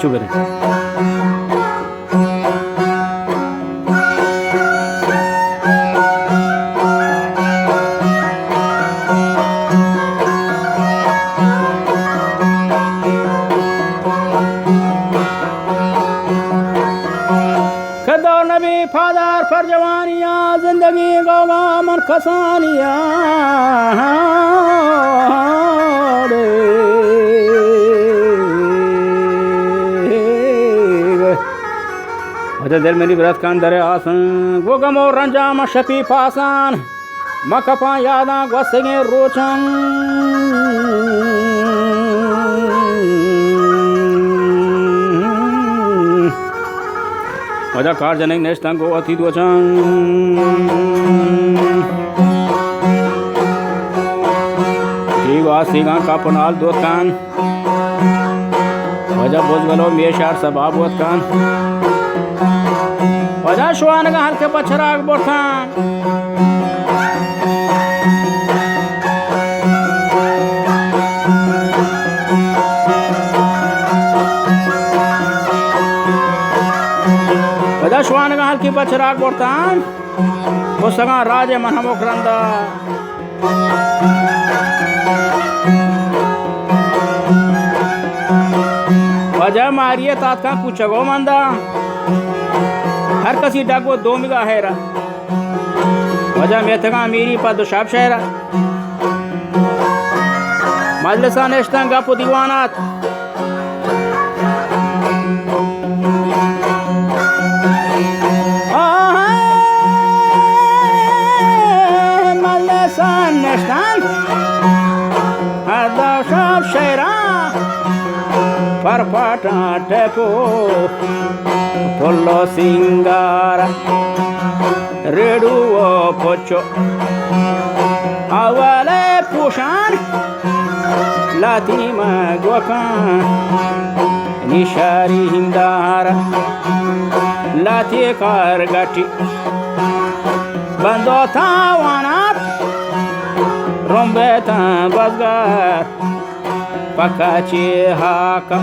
चुप रहे खदौर नबी फादर पर जवानियाँ जिंदगी गौगा मन खसानियाँ वजह दिल मेरी व्रत का अंदर आसन वो गमो रंजाम शफी पासान मकपा यादा गसगे रोचन वजह कार जनक नेस्ता गो अति दोचन जीवासीगा का पनाल दोतकान वजह बोझ गलो मेशार सबाब वतकान वजह शुआन का हल्के पछराग बोठान वजह शुआन का हल्की पछराग बोठान वो सगा राजे मनहमो करंदा वजह मारिये तात्का कुछ गो मंदा हर कसी डागो दो मिगा हैरा वजह मेथगा मीरी पर दुशाब शहरा मजलिसा नेश्ता गपो दीवानात मजलिसा नेश्ता हर दुशाब शहरा पर पाटा टेपो Pollo singara reduo pocho awale pushan latima gwakan nishari hindara lati kargati bando tawanat rombeta bazgar pakachi haka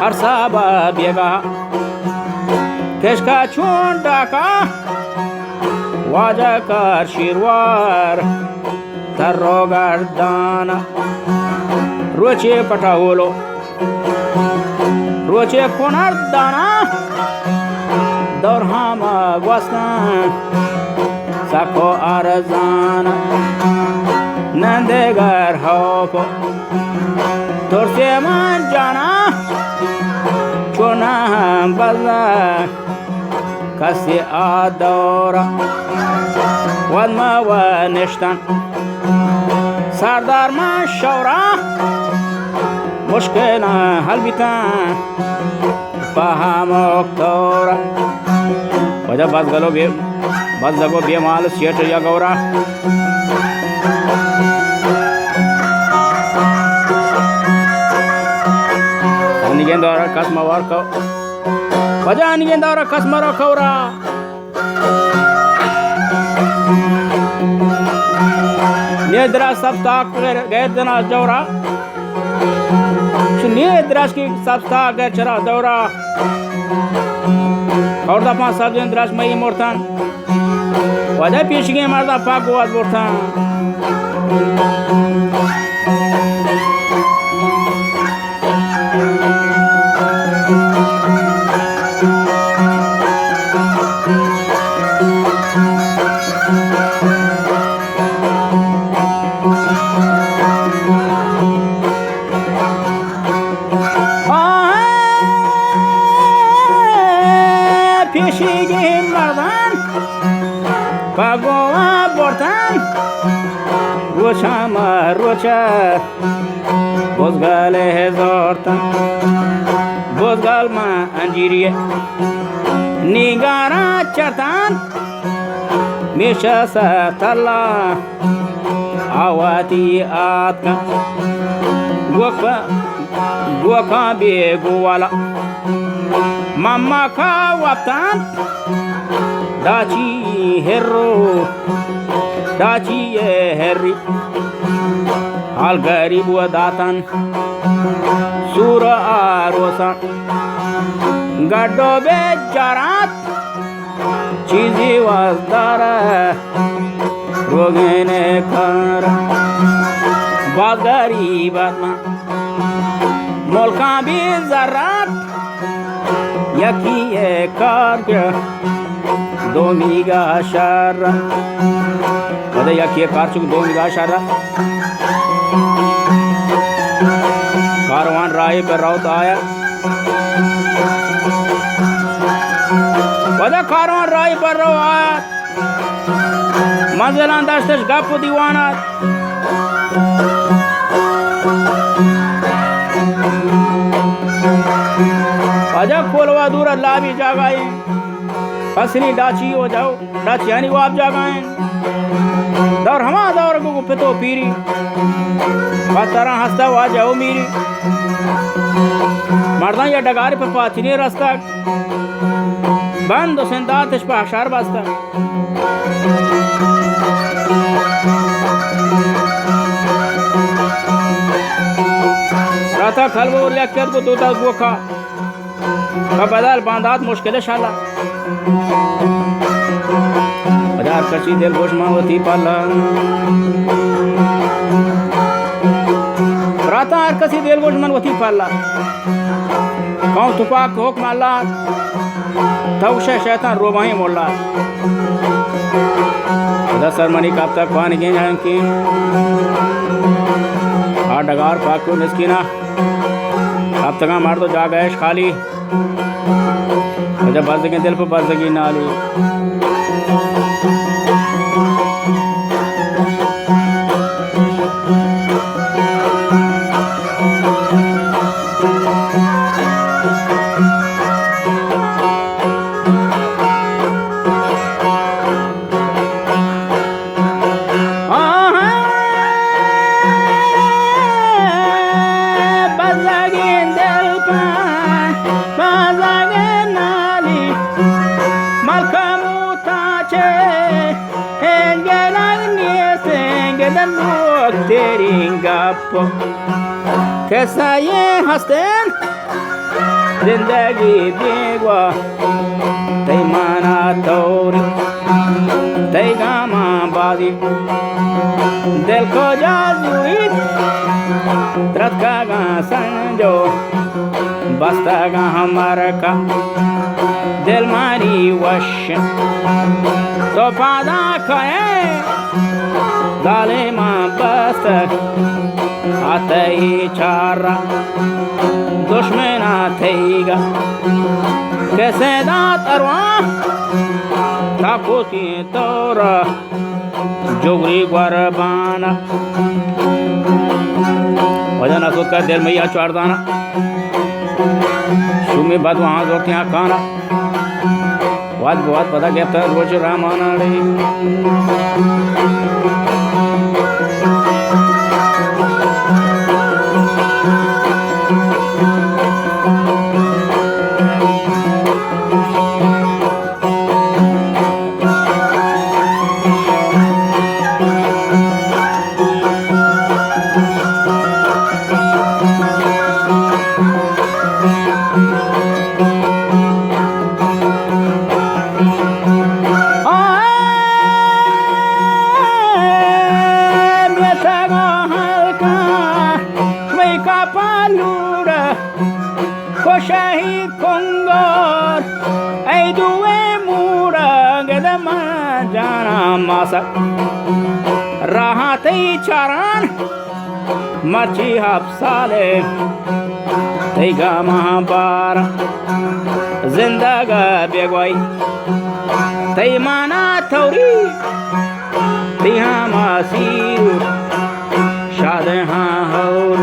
har sabab yega केशका चूंटा का वाजा कर शिरवार तर्रो गर्दाना रोचे पटावलो रोचे पुनर्दाना दौरहामा ग्वास्तान सको अरजाना नंदेगर होपो तुरसे मन जाना चुना बल्ला कसी आदौरा वदमा व निश्तन सरदार मा शौरा मुश्किल हल बितान पहा मोक्तौरा वजह बस लगो बेमाल सेठ या गौरा निगेंदौरा कसमवार को वजह निगेंदौरा कसमरो खौरा नेद्रा सप्ताह गैर जना जौरा नेद्रास की सप्ताह गैर चरा दौरा और दफा सब दिन द्रास मई मोरथान वजह पेशगे मर्दा पाक गोवाद मोरथान Pagoa bortan Rochama rocha Bozgale hezortan Bozgal ma anjiriye Nigara chartan Misha satalla Awati atka Gwaka be gwala Mama ka waptan Dachi herro Dachi ye herri Al garib wa datan सूर आरोसा गड्डो बेचारात चीजी वाजदार रोगेने कर बात गरीबात मुल्का भी जरात यकी कार दो मीगा sir वदा यकी car चुक दो मीगा sir Karwan राय पर राउत आया वदा कारवान राय पर राव आया मंजिलान दस्तश गप दीवाना आजा खोलवा दूर अल्लाह भी जागाए हसनी डाची हो जाओ डाची यानी वो आप जागाए दौर हमा दौर को पितो पीरी तरह हंसता हुआ जाओ मीरी मर्दा या डगारे पर पाचनी रास्ता बंद सिंदा तशपा अशार बस्ता राता खलबो लेकर को दूता गोखा बदल बांधात मुश्किल शाला बाजार कशी दिल गोश मावती पाला राता हर कसी दिल गोश मन वती पाला कौन तुपाक होक माला तवशे शैतान रोबाही मोला सरमनी कब तक पानी के जानकी आ डगार पाको मिस्कीना अब तक मार तो जा गए खाली जब बजगी दिल पर बजगी नाली कैसा ये हस्तेन जिंदगी बेगवा तै माना तौरी तै गामा बाजी दिल को जाजुई त्रका गा संजो बस्ता गा हमारा का दिल मारी वश तो पादा खाए जालिमा बस्त आते चारा दुश्मना थेगा कैसे दात अरवा ताकोती तोरा जोगरी गुरबाना वजन असुद का दिल मैया चारदाना सुमे बाद वहाँ जोड़ते हैं खाना वाद बहुत पता क्या था रोज रामाना Shahid Kongar ay duwe mura gadama jana masa rahate charan marchi hapsale teiga mahabara zindaga begwai teimana thauri tiha masiru shade ha haul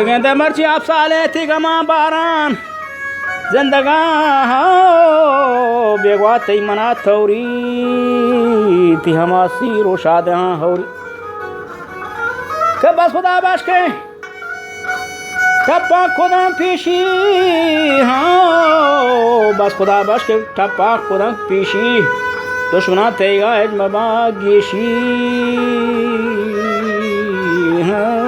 गेंदे मर्ची आप साले थी गमा बारान जिंदगा बेगवा तई मना थौरी थी हमासी रोशाद हाँ हौरी कब बस खुदा बाश के कब खुदा पीशी हाँ बस खुदा बस के ठप्पा खुदंग पीशी दुश्मना तेगा एज मबा गेशी हाँ